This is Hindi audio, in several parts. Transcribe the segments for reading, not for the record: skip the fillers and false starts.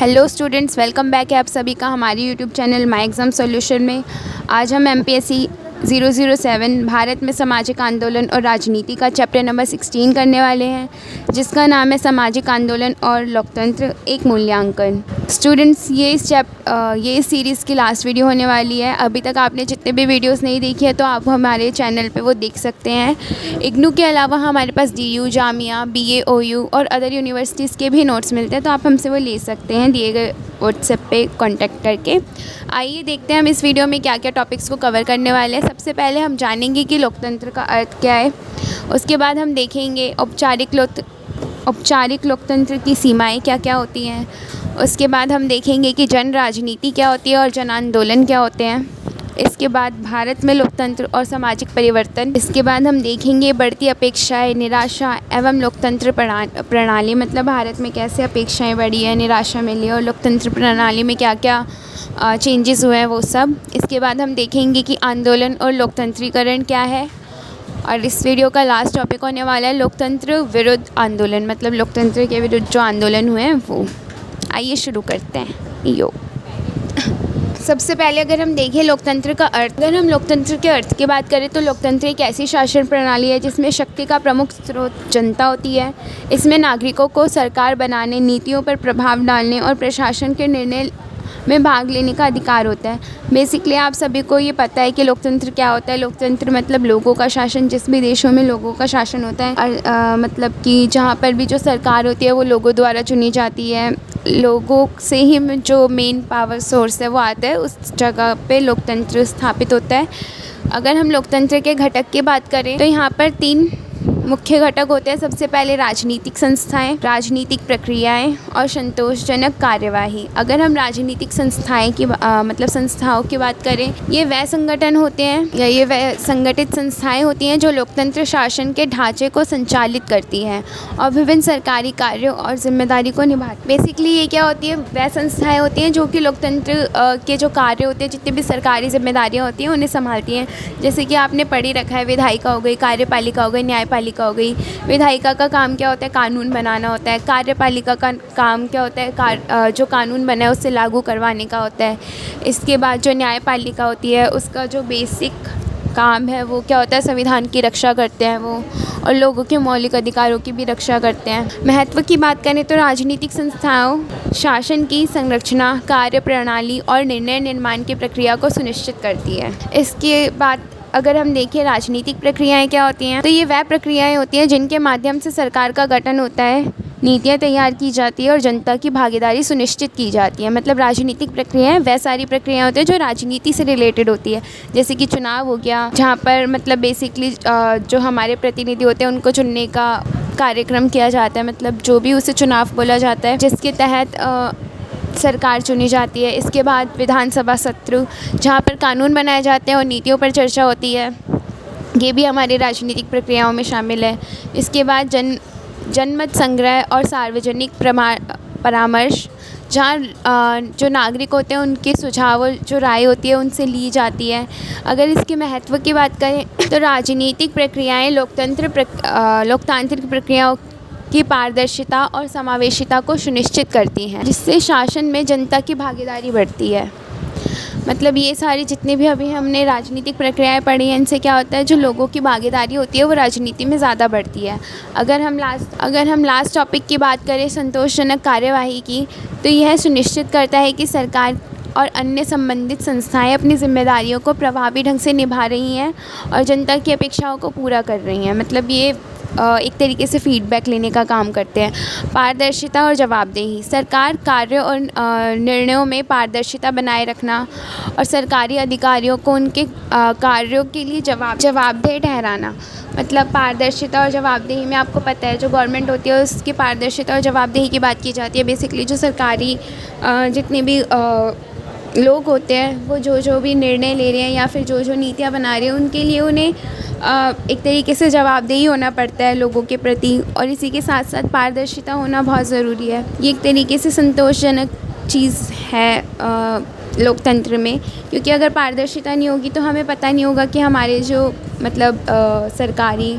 हेलो स्टूडेंट्स, वेलकम बैक है आप सभी का हमारे YouTube channel my exam solution में। आज हम MPSC 007 भारत में सामाजिक आंदोलन और राजनीति का चैप्टर नंबर 16 करने वाले हैं, जिसका नाम है सामाजिक आंदोलन और लोकतंत्र एक मूल्यांकन। स्टूडेंट्स, ये इस सीरीज़ की लास्ट वीडियो होने वाली है। अभी तक आपने जितने भी वीडियोस नहीं देखी है तो आप हमारे चैनल पे वो देख सकते हैं। इग्नू के अलावा हमारे पास DU, जामिया, BA, OU और अदर यूनिवर्सिटीज़ के भी नोट्स मिलते हैं, तो आप हमसे वो ले सकते हैं दिए गए व्हाट्सएप पे कांटेक्ट करके। आइए देखते हैं हम इस वीडियो में क्या क्या टॉपिक्स को कवर करने वाले हैं। सबसे पहले हम जानेंगे कि लोकतंत्र का अर्थ क्या है। उसके बाद हम देखेंगे औपचारिक लोकतंत्र की सीमाएं क्या क्या होती हैं। उसके बाद हम देखेंगे कि जन राजनीति क्या होती है और जन आंदोलन क्या होते हैं। इसके बाद भारत में लोकतंत्र और सामाजिक परिवर्तन। इसके बाद हम देखेंगे बढ़ती अपेक्षाएं, निराशा एवं लोकतंत्र प्रणाली, मतलब भारत में कैसे अपेक्षाएं बढ़ी है, निराशा मिली और लोकतंत्र प्रणाली में क्या क्या चेंजेस हुए हैं वो सब। इसके बाद हम देखेंगे कि आंदोलन और लोकतंत्रीकरण क्या है। और इस वीडियो का लास्ट टॉपिक होने वाला है लोकतंत्र विरुद्ध आंदोलन, मतलब लोकतंत्र के विरुद्ध जो आंदोलन हुए हैं वो। आइए शुरू करते हैं। सबसे पहले अगर हम देखें लोकतंत्र का अर्थ, अगर हम लोकतंत्र के अर्थ की बात करें तो लोकतंत्र एक ऐसी शासन प्रणाली है जिसमें शक्ति का प्रमुख स्रोत जनता होती है। इसमें नागरिकों को सरकार बनाने, नीतियों पर प्रभाव डालने और प्रशासन के निर्णय में भाग लेने का अधिकार होता है। बेसिकली आप सभी को ये पता है कि लोकतंत्र क्या होता है। लोकतंत्र मतलब लोगों का शासन। जिस भी देशों में लोगों का शासन होता है और मतलब कि जहाँ पर भी जो सरकार होती है वो लोगों द्वारा चुनी जाती है। लोगों से ही जो मेन पावर सोर्स है वो आता है, उस जगह पे लोकतंत्र स्थापित होता है। अगर हम लोकतंत्र के घटक की बात करें तो यहाँ पर 3 मुख्य घटक होते हैं। सबसे पहले राजनीतिक संस्थाएं, राजनीतिक प्रक्रियाएं और संतोषजनक कार्यवाही। अगर हम राजनीतिक संस्थाएं की मतलब संस्थाओं की बात करें, ये वह संगठन होते हैं या ये वह संगठित संस्थाएं होती हैं जो लोकतंत्र शासन के ढांचे को संचालित करती हैं और विभिन्न सरकारी कार्यों और जिम्मेदारी को निभाती। बेसिकली ये क्या होती है, वह संस्थाएँ होती हैं जो कि लोकतंत्र के जो कार्य होते हैं, जितनी भी सरकारी जिम्मेदारियाँ होती हैं उन्हें संभालती हैं। जैसे कि आपने पढ़ी रखा है, विधायिका हो गई, कार्यपालिका हो गई, न्यायपालिका हो गई। विधायिका का काम क्या होता है, कानून बनाना होता है। कार्यपालिका का काम क्या होता है, जो कानून बना है उसे लागू करवाने का होता है। इसके बाद जो न्यायपालिका होती है उसका जो बेसिक काम है वो क्या होता है, संविधान की रक्षा करते हैं वो, और लोगों के मौलिक अधिकारों की भी रक्षा करते हैं। महत्व की बात करें तो राजनीतिक संस्थाओं शासन की संरचना, कार्य प्रणाली और निर्णय निर्माण की प्रक्रिया को सुनिश्चित करती है। इसके बाद अगर हम देखें राजनीतिक प्रक्रियाएं क्या होती हैं, तो ये वह प्रक्रियाएं होती हैं जिनके माध्यम से सरकार का गठन होता है, नीतियाँ तैयार की जाती है और जनता की भागीदारी सुनिश्चित की जाती है। मतलब राजनीतिक प्रक्रियाएं वह सारी प्रक्रियाएं होती हैं जो राजनीति से रिलेटेड होती है। जैसे कि चुनाव हो गया, जहाँ पर मतलब बेसिकली जो हमारे प्रतिनिधि होते हैं उनको चुनने का कार्यक्रम किया जाता है, मतलब जो भी उसे चुनाव बोला जाता है, जिसके तहत सरकार चुनी जाती है। इसके बाद विधानसभा सत्र, जहाँ पर कानून बनाए जाते हैं और नीतियों पर चर्चा होती है, ये भी हमारी राजनीतिक प्रक्रियाओं में शामिल है। इसके बाद जनमत संग्रह और सार्वजनिक परामर्श, जहाँ जो नागरिक होते हैं उनके सुझाव और जो राय होती है उनसे ली जाती है। अगर इसके महत्व की बात करें तो राजनीतिक प्रक्रियाएँ लोकतांत्रिक प्रक्रियाओं की पारदर्शिता और समावेशिता को सुनिश्चित करती हैं, जिससे शासन में जनता की भागीदारी बढ़ती है। मतलब ये सारी जितनी भी अभी हमने राजनीतिक प्रक्रियाएं पढ़ी हैं, इनसे क्या होता है, जो लोगों की भागीदारी होती है वो राजनीति में ज़्यादा बढ़ती है। अगर हम लास्ट टॉपिक की बात करें संतोषजनक कार्यवाही की, तो यह सुनिश्चित करता है कि सरकार और अन्य संबंधित संस्थाएं अपनी जिम्मेदारियों को प्रभावी ढंग से निभा रही हैं और जनता की अपेक्षाओं को पूरा कर रही हैं। मतलब ये एक तरीके से फीडबैक लेने का काम करते हैं। पारदर्शिता और जवाबदेही, सरकार कार्यों और निर्णयों में पारदर्शिता बनाए रखना और सरकारी अधिकारियों को उनके कार्यों के लिए जवाबदेह ठहराना। मतलब पारदर्शिता और जवाबदेही में आपको पता है जो गवर्नमेंट होती है उसकी पारदर्शिता और जवाबदेही की बात की जाती है। बेसिकली जो सरकारी जितने भी लोग होते हैं वो जो भी निर्णय ले रहे हैं या फिर जो नीतियाँ बना रहे हैं, उनके लिए उन्हें एक तरीके से जवाबदेही होना पड़ता है लोगों के प्रति, और इसी के साथ साथ पारदर्शिता होना बहुत ज़रूरी है। ये एक तरीके से संतोषजनक चीज़ है लोकतंत्र में, क्योंकि अगर पारदर्शिता नहीं होगी तो हमें पता नहीं होगा कि हमारे जो मतलब सरकारी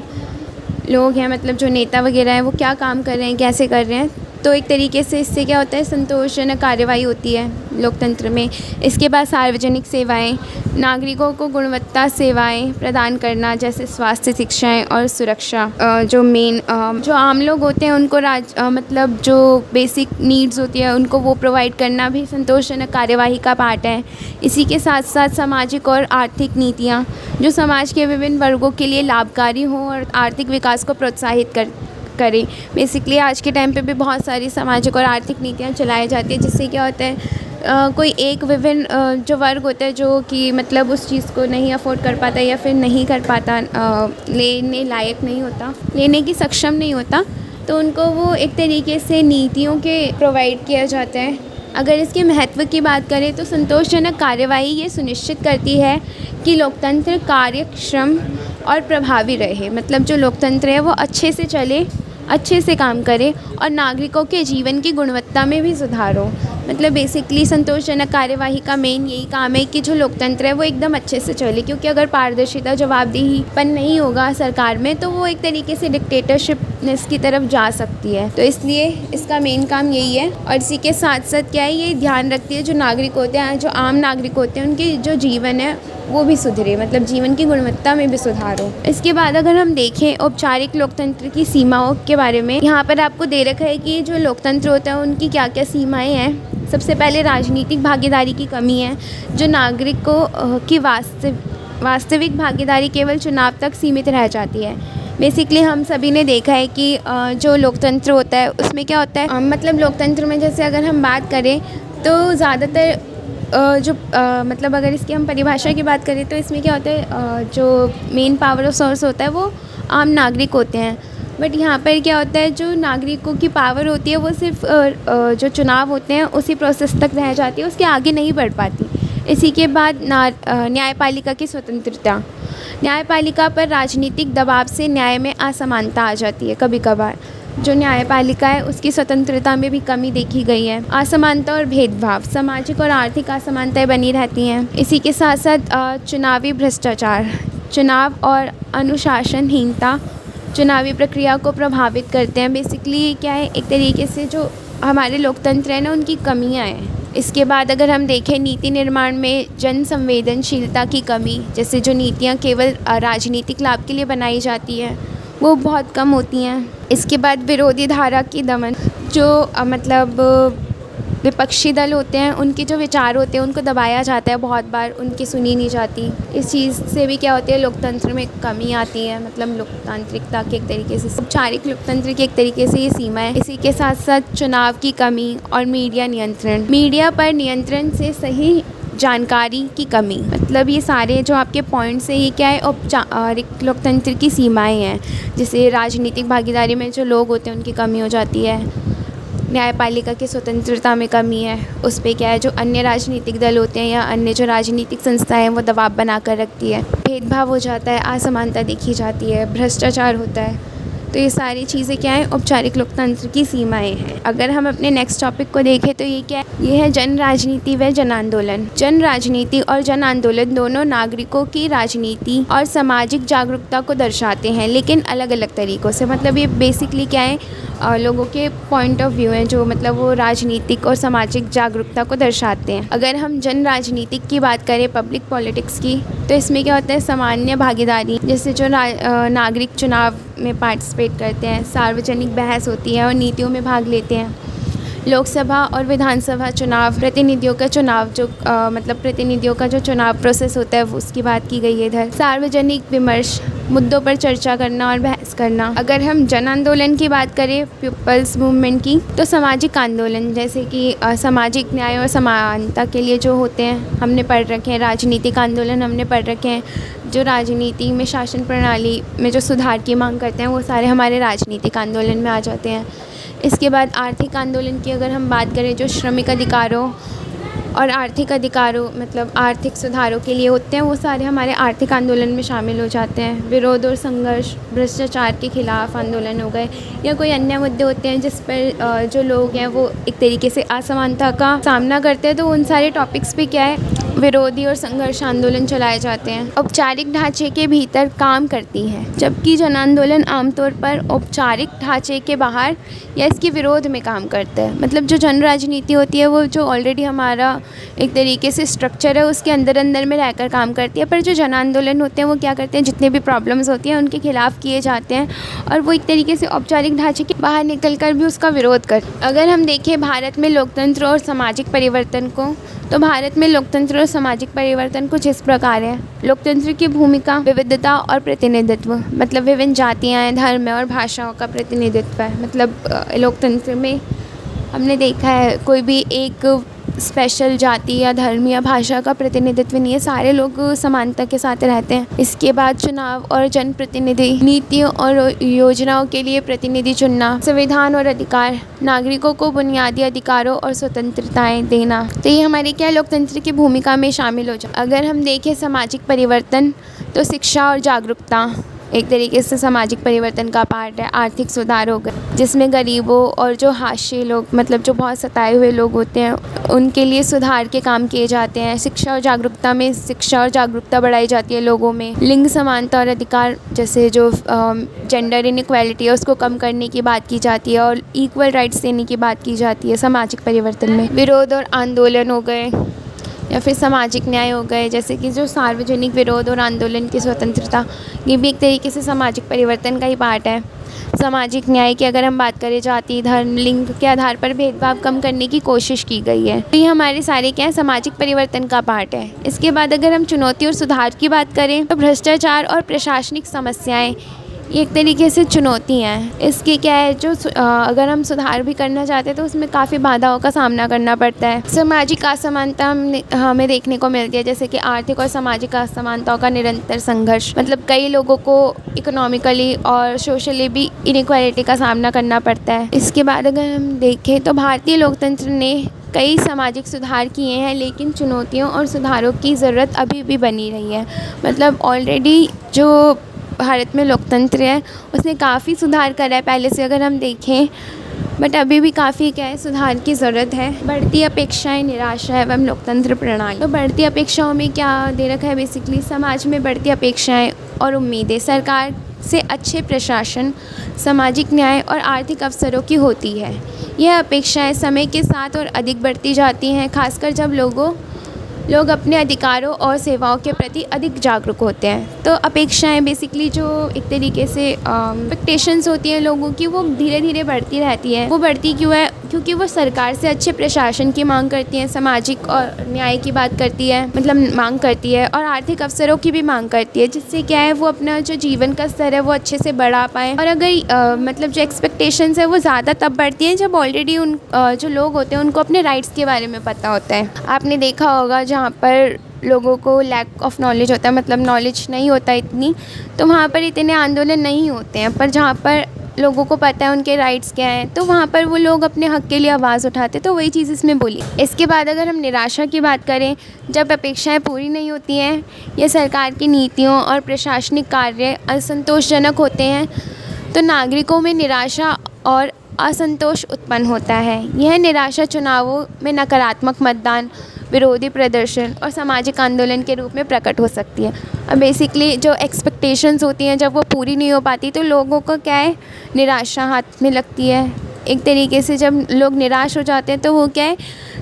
लोग हैं, मतलब जो नेता वगैरह हैं, वो क्या काम कर रहे हैं, कैसे कर रहे हैं। तो एक तरीके से इससे क्या होता है, संतोषजनक कार्यवाही होती है लोकतंत्र में। इसके बाद सार्वजनिक सेवाएं, नागरिकों को गुणवत्ता सेवाएं प्रदान करना, जैसे स्वास्थ्य, शिक्षाएं और सुरक्षा। जो आम लोग होते हैं उनको मतलब जो बेसिक नीड्स होती है उनको वो प्रोवाइड करना भी संतोषजनक कार्यवाही का पार्ट है। इसी के साथ साथ सामाजिक और आर्थिक नीतियाँ जो समाज के विभिन्न वर्गों के लिए लाभकारी हों और आर्थिक विकास को प्रोत्साहित करें। बेसिकली आज के टाइम पे भी बहुत सारी सामाजिक और आर्थिक नीतियाँ चलाई जाती है, जिससे क्या होता है कोई एक विभिन्न जो वर्ग होता है जो कि मतलब उस चीज़ को नहीं अफोर्ड कर पाता या फिर नहीं कर पाता, लेने लायक नहीं होता, लेने की सक्षम नहीं होता, तो उनको वो एक तरीके से नीतियों के प्रोवाइड किया जाता है। अगर इसके महत्व की बात करें तो संतोषजनक कार्यवाही ये सुनिश्चित करती है कि लोकतंत्र कार्यक्षम और प्रभावी रहे। मतलब जो लोकतंत्र है वो अच्छे से चले, अच्छे से काम करे और नागरिकों के जीवन की गुणवत्ता में भी सुधार हो। मतलब बेसिकली संतोषजनक कार्यवाही का मेन यही काम है कि जो लोकतंत्र है वो एकदम अच्छे से चले, क्योंकि अगर पारदर्शिता, जवाबदेहीपन नहीं होगा सरकार में तो वो एक तरीके से डिक्टेटरशिपनेस की तरफ जा सकती है। तो इसलिए इसका मेन काम यही है। और इसी के साथ साथ क्या है, ये ध्यान रखती है जो नागरिक होते हैं, जो आम नागरिक होते हैं, उनके जो जीवन है वो भी सुधरे, मतलब जीवन की गुणवत्ता में भी सुधार हो। इसके बाद अगर हम देखें औपचारिक लोकतंत्र की सीमाओं के बारे में, यहाँ पर आपको दे रखा है कि जो लोकतंत्र होता है उनकी क्या क्या सीमाएं हैं। सबसे पहले राजनीतिक भागीदारी की कमी है। जो नागरिकों की वास्तविक भागीदारी केवल चुनाव तक सीमित रह जाती है। बेसिकली हम सभी ने देखा है कि जो लोकतंत्र होता है उसमें क्या होता है, मतलब लोकतंत्र में जैसे अगर हम बात करें तो ज़्यादातर मतलब अगर इसकी हम परिभाषा की बात करें तो इसमें क्या होता है, जो मेन पावर ऑफ सोर्स होता है वो आम नागरिक होते हैं। बट यहाँ पर क्या होता है, जो नागरिकों की पावर होती है वो सिर्फ जो चुनाव होते हैं उसी प्रोसेस तक रह जाती है, उसके आगे नहीं बढ़ पाती। इसी के बाद न्यायपालिका की स्वतंत्रता। न्यायपालिका पर राजनीतिक दबाव से न्याय में असमानता आ जाती है कभी कभार। जो न्यायपालिका है उसकी स्वतंत्रता में भी कमी देखी गई है। असमानता और भेदभाव, सामाजिक और आर्थिक असमानताएं बनी रहती हैं। इसी के साथ साथ चुनावी भ्रष्टाचार, चुनाव और अनुशासनहीनता चुनावी प्रक्रिया को प्रभावित करते हैं। बेसिकली क्या है, एक तरीके से जो हमारे लोकतंत्र है ना उनकी कमियां हैं। इसके बाद अगर हम देखें नीति निर्माण में जन संवेदनशीलता की कमी, जैसे जो नीतियां केवल राजनीतिक लाभ के लिए बनाई जाती हैं वो बहुत कम होती हैं। इसके बाद विरोधी धारा की दमन, जो मतलब विपक्षी दल होते हैं उनके जो विचार होते हैं उनको दबाया जाता है, बहुत बार उनकी सुनी नहीं जाती। इस चीज़ से भी क्या होती है, लोकतंत्र में कमी आती है। मतलब लोकतांत्रिकता के एक तरीके से, औपचारिक लोकतंत्र की एक तरीके से ये सीमा है। इसी के साथ साथ चुनाव की कमी और मीडिया नियंत्रण, मीडिया पर नियंत्रण से सही जानकारी की कमी। मतलब ये सारे जो आपके पॉइंट्स हैं ये क्या है, औपचारिक लोकतंत्र की सीमाएं हैं। जैसे राजनीतिक भागीदारी में जो लोग होते हैं उनकी कमी हो जाती है, न्यायपालिका की स्वतंत्रता में कमी है, उस पर क्या है जो अन्य राजनीतिक दल होते हैं या अन्य जो राजनीतिक संस्थाएं हैं वो दबाव बनाकर रखती है। भेदभाव हो जाता है, असमानता देखी जाती है, भ्रष्टाचार होता है। तो ये सारी चीज़ें क्या है, औपचारिक लोकतंत्र की सीमाएं हैं। अगर हम अपने नेक्स्ट टॉपिक को देखें तो ये क्या है, ये है जन राजनीति व जन आंदोलन। जन राजनीति और जन आंदोलन दोनों नागरिकों की राजनीति और सामाजिक जागरूकता को दर्शाते हैं, लेकिन अलग अलग तरीक़ों से। मतलब ये बेसिकली क्या है, लोगों के पॉइंट ऑफ व्यू हैं जो मतलब वो राजनीतिक और सामाजिक जागरूकता को दर्शाते हैं। अगर हम जन राजनीतिक की बात करें, पब्लिक पॉलिटिक्स की, तो इसमें क्या होता है, सामान्य भागीदारी, जैसे जो नागरिक चुनाव में पार्टिसिपेट करते हैं, सार्वजनिक बहस होती है और नीतियों में भाग लेते हैं। लोकसभा और विधानसभा चुनाव, प्रतिनिधियों का चुनाव, जो मतलब प्रतिनिधियों का जो चुनाव प्रोसेस होता है उसकी बात की गई है इधर। सार्वजनिक विमर्श, मुद्दों पर चर्चा करना और बहस करना। अगर हम जन आंदोलन की बात करें, पीपल्स मूवमेंट की, तो सामाजिक आंदोलन जैसे कि सामाजिक न्याय और समानता के लिए जो होते हैं हमने पढ़ रखे हैं। राजनीतिक आंदोलन हमने पढ़ रखे हैं, जो राजनीति में शासन प्रणाली में जो सुधार की मांग करते हैं वो सारे हमारे राजनीतिक आंदोलन में आ जाते हैं। इसके बाद आर्थिक आंदोलन की अगर हम बात करें, जो श्रमिक अधिकारों और आर्थिक अधिकारों मतलब आर्थिक सुधारों के लिए होते हैं, वो सारे हमारे आर्थिक आंदोलन में शामिल हो जाते हैं। विरोध और संघर्ष, भ्रष्टाचार के खिलाफ आंदोलन हो गए या कोई अन्य मुद्दे होते हैं जिस पर जो लोग हैं वो एक तरीके से असमानता का सामना करते हैं, तो उन सारे टॉपिक्स पे क्या है, विरोधी और संघर्ष आंदोलन चलाए जाते हैं। औपचारिक ढांचे के भीतर काम करती हैं, जबकि जन आंदोलन आमतौर पर औपचारिक ढांचे के बाहर या इसके विरोध में काम करता है। मतलब जो जन राजनीति होती है वो जो ऑलरेडी हमारा एक तरीके से स्ट्रक्चर है उसके अंदर अंदर में रहकर काम करती है, पर जो जन आंदोलन होते हैं वो क्या करते हैं, जितने भी प्रॉब्लम्स होती हैं उनके खिलाफ किए जाते हैं और वो एक तरीके से औपचारिक ढांचे के बाहर निकल कर भी उसका विरोध कर। अगर हम देखें भारत में लोकतंत्र और सामाजिक परिवर्तन को, तो भारत में लोकतंत्र और सामाजिक परिवर्तन कुछ इस प्रकार है। लोकतंत्र की भूमिका विविधता और प्रतिनिधित्व, मतलब विभिन्न जातियाँ, धर्म और भाषाओं का प्रतिनिधित्व है। मतलब लोकतंत्र में हमने देखा है कोई भी एक स्पेशल जाति या धर्म या भाषा का प्रतिनिधित्व नहीं है, सारे लोग समानता के साथ रहते हैं। इसके बाद चुनाव और जनप्रतिनिधि, नीतियों और योजनाओं के लिए प्रतिनिधि चुनना, संविधान और अधिकार, नागरिकों को बुनियादी अधिकारों और स्वतंत्रताएं देना, तो ये हमारे क्या लोकतंत्र की भूमिका में शामिल हो जाए। अगर हम देखें सामाजिक परिवर्तन, तो शिक्षा और जागरूकता एक तरीके से सामाजिक परिवर्तन का पार्ट है। आर्थिक सुधार हो गए जिसमें गरीबों और जो हाशिए लोग, मतलब जो बहुत सताए हुए लोग होते हैं, उनके लिए सुधार के काम किए जाते हैं। शिक्षा और जागरूकता में शिक्षा और जागरूकता बढ़ाई जाती है लोगों में। लिंग समानता और अधिकार, जैसे जो जेंडर इनइक्वालिटी है उसको कम करने की बात की जाती है और इक्वल राइट्स देने की बात की जाती है सामाजिक परिवर्तन में। विरोध और आंदोलन हो गए या फिर सामाजिक न्याय हो गए, जैसे कि जो सार्वजनिक विरोध और आंदोलन की स्वतंत्रता, ये भी एक तरीके से सामाजिक परिवर्तन का ही पार्ट है। सामाजिक न्याय की अगर हम बात करें, जाति, धर्म, लिंग के आधार पर भेदभाव कम करने की कोशिश की गई है। तो ये हमारे सारे क्या है, सामाजिक परिवर्तन का पार्ट है। इसके बाद अगर हम चुनौती और सुधार की बात करें, तो भ्रष्टाचार और प्रशासनिक समस्याएँ एक तरीके से चुनौती हैं। इसके क्या है, जो अगर हम सुधार भी करना चाहते हैं तो उसमें काफ़ी बाधाओं का सामना करना पड़ता है। सामाजिक असमानता हमें देखने को मिलती है, जैसे कि आर्थिक और सामाजिक असमानताओं का निरंतर संघर्ष। मतलब कई लोगों को इकोनॉमिकली और सोशली भी इनइक्वालिटी का सामना करना पड़ता है। इसके बाद अगर हम देखें तो भारतीय लोकतंत्र ने कई सामाजिक सुधार किए हैं, लेकिन चुनौतियों और सुधारों की ज़रूरत अभी भी बनी रही है। मतलब ऑलरेडी जो भारत में लोकतंत्र है उसने काफ़ी सुधार करा है पहले से अगर हम देखें, बट अभी भी काफ़ी क्या है, सुधार की ज़रूरत है। बढ़ती अपेक्षाएं, निराशा एवं लोकतंत्र प्रणाली। तो बढ़ती अपेक्षाओं में क्या दे रखा है, बेसिकली समाज में बढ़ती अपेक्षाएं और उम्मीदें सरकार से अच्छे प्रशासन, सामाजिक न्याय और आर्थिक अवसरों की होती है। यह अपेक्षाएं समय के साथ और अधिक बढ़ती जाती हैं, खासकर जब लोग अपने अधिकारों और सेवाओं के प्रति अधिक जागरूक होते हैं। तो अपेक्षाएं बेसिकली जो एक तरीके से एक्सपेक्टेशंस होती हैं लोगों की, वो धीरे धीरे बढ़ती रहती है। वो बढ़ती क्यों है, क्योंकि वो सरकार से अच्छे प्रशासन की मांग करती हैं, सामाजिक और न्याय की बात करती है, मतलब मांग करती है, और आर्थिक अवसरों की भी मांग करती है, जिससे क्या है वो अपना जो जीवन का स्तर है वो अच्छे से बढ़ा पाएँ। और अगर मतलब जो एक्सपेक्टेशंस है वो ज़्यादा तब बढ़ती हैं जब ऑलरेडी उन जो लोग होते हैं उनको अपने राइट्स के बारे में पता होता है। आपने देखा होगा जहाँ पर लोगों को लैक ऑफ नॉलेज होता है, मतलब नॉलेज नहीं होता इतनी, तो वहाँ पर इतने आंदोलन नहीं होते हैं। पर जहाँ पर लोगों को पता है उनके राइट्स क्या हैं, तो वहाँ पर वो लोग अपने हक़ के लिए आवाज़ उठाते, तो वही चीज़ इसमें बोली। इसके बाद अगर हम निराशा की बात करें, जब अपेक्षाएं पूरी नहीं होती हैं या सरकार की नीतियों और प्रशासनिक कार्य असंतोषजनक होते हैं, तो नागरिकों में निराशा और असंतोष उत्पन्न होता है। यह निराशा चुनावों में नकारात्मक मतदान, विरोधी प्रदर्शन और सामाजिक आंदोलन के रूप में प्रकट हो सकती है। अब बेसिकली जो एक्सपेक्टेशंस होती हैं जब वो पूरी नहीं हो पाती, तो लोगों को क्या है, निराशा हाथ में लगती है। एक तरीके से जब लोग निराश हो जाते हैं तो वो क्या है,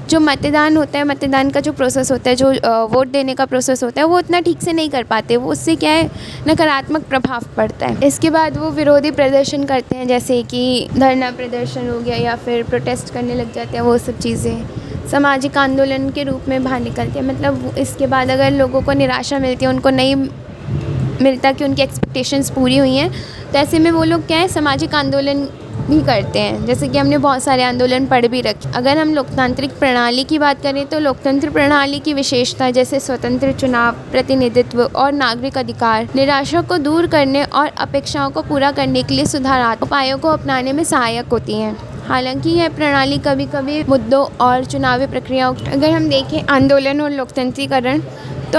जो मतदान होता है, मतदान का जो प्रोसेस होता है, जो वोट देने का प्रोसेस होता है, वो उतना ठीक से नहीं कर पाते, वो उससे क्या है, नकारात्मक प्रभाव पड़ता है। इसके बाद वो विरोधी प्रदर्शन करते हैं, जैसे कि धरना प्रदर्शन हो गया या फिर प्रोटेस्ट करने लग जाते हैं, वो सब चीज़ें सामाजिक आंदोलन के रूप में बाहर निकलते हैं। मतलब इसके बाद अगर लोगों को निराशा मिलती है, उनको नहीं मिलता कि उनकी एक्सपेक्टेशंस पूरी हुई हैं, तो ऐसे में वो लोग क्या है, सामाजिक आंदोलन भी करते हैं, जैसे कि हमने बहुत सारे आंदोलन पढ़ भी रखे। अगर हम लोकतांत्रिक प्रणाली की बात करें, तो लोकतंत्र प्रणाली की विशेषता जैसे स्वतंत्र चुनाव, प्रतिनिधित्व और नागरिक अधिकार निराशा को दूर करने और अपेक्षाओं को पूरा करने के लिए सुधारात्मक उपायों को अपनाने में सहायक होती हैं। हालांकि यह प्रणाली कभी कभी मुद्दों और चुनावी प्रक्रियाओं, अगर हम देखें आंदोलन और लोकतंत्रीकरण, तो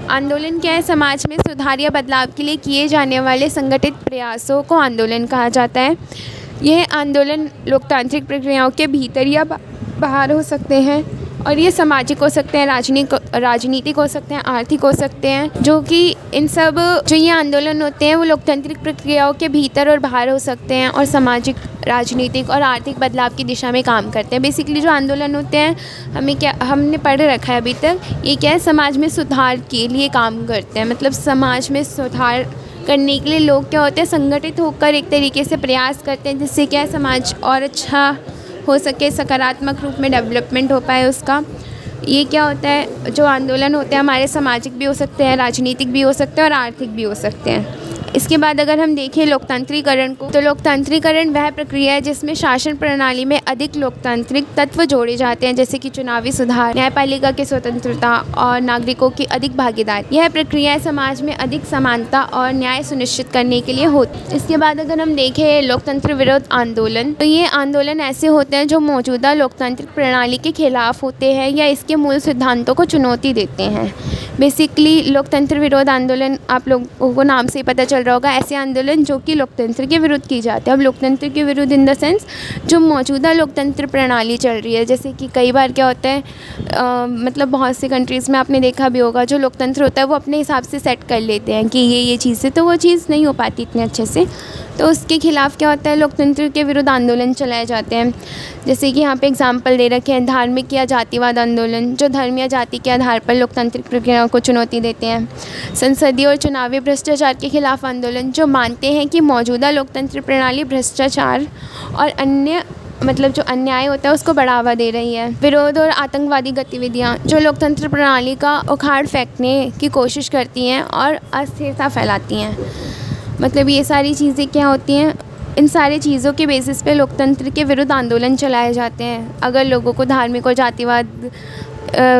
आंदोलन क्या है, समाज में सुधार या बदलाव के लिए किए जाने वाले संगठित प्रयासों को आंदोलन कहा जाता है। यह आंदोलन लोकतांत्रिक प्रक्रियाओं के भीतर या बाहर हो सकते हैं और ये सामाजिक हो सकते हैं, राजनीतिक हो सकते हैं, आर्थिक हो सकते हैं, जो कि इन सब जो ये आंदोलन होते हैं वो लोकतांत्रिक प्रक्रियाओं के भीतर और बाहर हो सकते हैं और सामाजिक, राजनीतिक और आर्थिक बदलाव की दिशा में काम करते हैं। बेसिकली जो आंदोलन होते हैं हमने पढ़ रखा है अभी तक, ये क्या है, समाज में सुधार के लिए काम करते हैं। मतलब समाज में सुधार करने के लिए लोग क्या होते हैं, संगठित होकर एक तरीके से प्रयास करते हैं, जिससे क्या है समाज और अच्छा हो सके, सकारात्मक रूप में डेवलपमेंट हो पाए उसका। ये क्या होता है, जो आंदोलन होते हैं हमारे सामाजिक भी हो सकते हैं, राजनीतिक भी हो सकते हैं और आर्थिक भी हो सकते हैं। इसके बाद अगर हम देखें लोकतांत्रिकरण को, तो लोकतांत्रिकरण वह प्रक्रिया है जिसमें शासन प्रणाली में अधिक लोकतांत्रिक तत्व जोड़े जाते हैं, जैसे कि चुनावी सुधार, न्यायपालिका की स्वतंत्रता और नागरिकों की अधिक भागीदारी। यह प्रक्रियाएं समाज में अधिक समानता और न्याय सुनिश्चित करने के लिए होती। इसके बाद अगर हम देखें लोकतंत्र विरोध आंदोलन, तो ये आंदोलन ऐसे होते हैं जो मौजूदा लोकतांत्रिक प्रणाली के खिलाफ होते हैं या इसके मूल सिद्धांतों को चुनौती देते हैं। बेसिकली लोकतंत्र विरोध आंदोलन आप लोगों को नाम से ही पता चल रहा होगा, ऐसे आंदोलन जो कि लोकतंत्र के विरुद्ध की जाते हैं। अब लोकतंत्र के विरुद्ध इन द सेंस जो मौजूदा लोकतंत्र प्रणाली चल रही है, जैसे कि कई बार क्या होता है मतलब बहुत सी कंट्रीज़ में आपने देखा भी होगा, जो लोकतंत्र होता है वो अपने हिसाब से सेट कर लेते हैं कि ये चीज़ है, तो वो चीज़ नहीं हो पाती इतने अच्छे से। तो उसके खिलाफ़ क्या होता है, लोकतंत्र के विरुद्ध आंदोलन चलाए जाते हैं। जैसे कि यहाँ पे एग्जांपल दे रखे हैं, धार्मिक या जातिवाद आंदोलन, जो धर्म या जाति के आधार पर लोकतांत्रिक प्रक्रियाओं को चुनौती देते हैं। संसदीय और चुनावी भ्रष्टाचार के खिलाफ आंदोलन, जो मानते हैं कि मौजूदा लोकतंत्र प्रणाली भ्रष्टाचार और अन्य मतलब जो अन्याय होता है उसको बढ़ावा दे रही है। विरोध और आतंकवादी गतिविधियाँ, जो लोकतंत्र प्रणाली का उखाड़ फेंकने की कोशिश करती हैं और अस्थिरता फैलाती हैं। मतलब ये सारी चीज़ें क्या होती हैं, इन सारी चीज़ों के बेसिस पे लोकतंत्र के विरुद्ध आंदोलन चलाए जाते हैं। अगर लोगों को धार्मिक और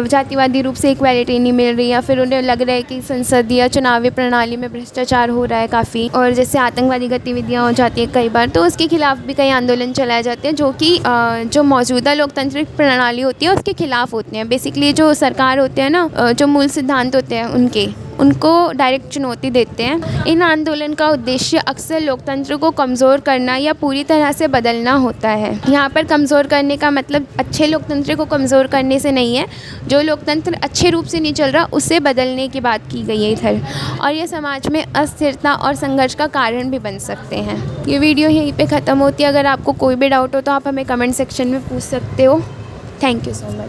जातिवादी रूप से इक्वालिटी नहीं मिल रही, या फिर उन्हें लग रहा है कि संसदीय या चुनावी प्रणाली में भ्रष्टाचार हो रहा है काफ़ी, और जैसे आतंकवादी गतिविधियाँ हो जाती हैं कई बार, तो उसके खिलाफ भी कई आंदोलन चलाए जाते हैं, जो कि जो मौजूदा लोकतांत्रिक प्रणाली होती है उसके खिलाफ होते हैं। बेसिकली जो सरकार होते हैं ना, जो मूल सिद्धांत होते हैं उनको डायरेक्ट चुनौती देते हैं। इन आंदोलन का उद्देश्य अक्सर लोकतंत्र को कमज़ोर करना या पूरी तरह से बदलना होता है। यहाँ पर कमज़ोर करने का मतलब अच्छे लोकतंत्र को कमज़ोर करने से नहीं है, जो लोकतंत्र अच्छे रूप से नहीं चल रहा उसे बदलने की बात की गई है इधर, और ये समाज में अस्थिरता और संघर्ष का कारण भी बन सकते हैं। ये वीडियो यहीं पे ख़त्म होती है। अगर आपको कोई भी डाउट हो तो आप हमें कमेंट सेक्शन में पूछ सकते हो। Thank you so much.